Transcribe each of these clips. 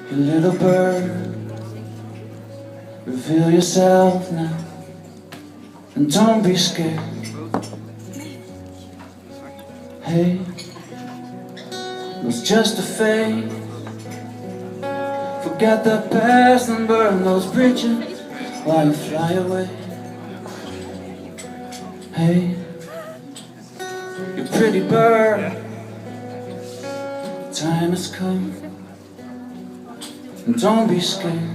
You little bird, reveal yourself now, and don't be scared. Hey, it was just a phase. Forget the past and burn those bridges while you fly away. Hey, you pretty bird, time has come, and don't be scared.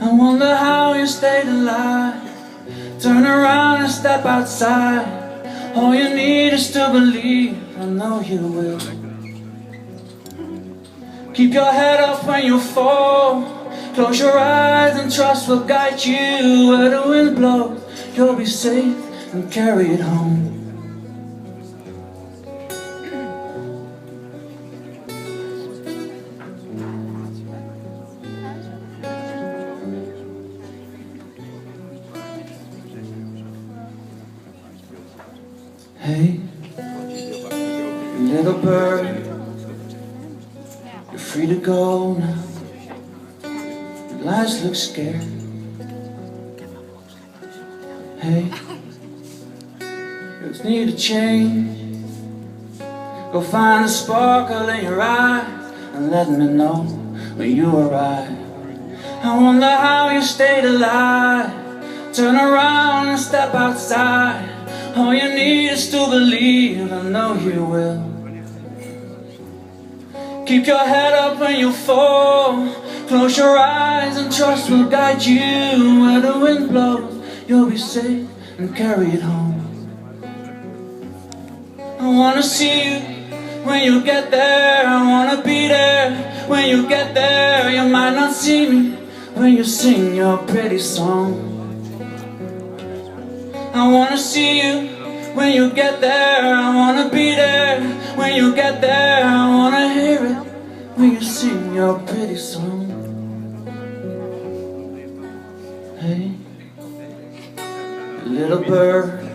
I wonder how you stayed alive. Turn around and step outside. All you need is to believe, I know you will. Keep your head up when you fall. Close your eyes and trust will guide you. Where the wind blows, you'll be safe and carry it home. Hey, little bird, you're free to go now. Your lives look scared. Hey, you just need a change. Go find a sparkle in your eyes and let me know when you arrive. I wonder how you stayed alive. Turn around and step outside. All you need is to believe, I know you will. Keep your head up when you fall. Close your eyes and trust will guide you. Where the wind blows, you'll be safe and carry it home. I wanna see you when you get there. I wanna be there when you get there. You might not see me when you sing your pretty song. I wanna see you when you get there. I wanna be there when you get there. I wanna hear it when you sing your pretty song. Hey, little bird,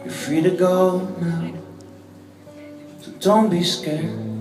you're free to go now, so don't be scared.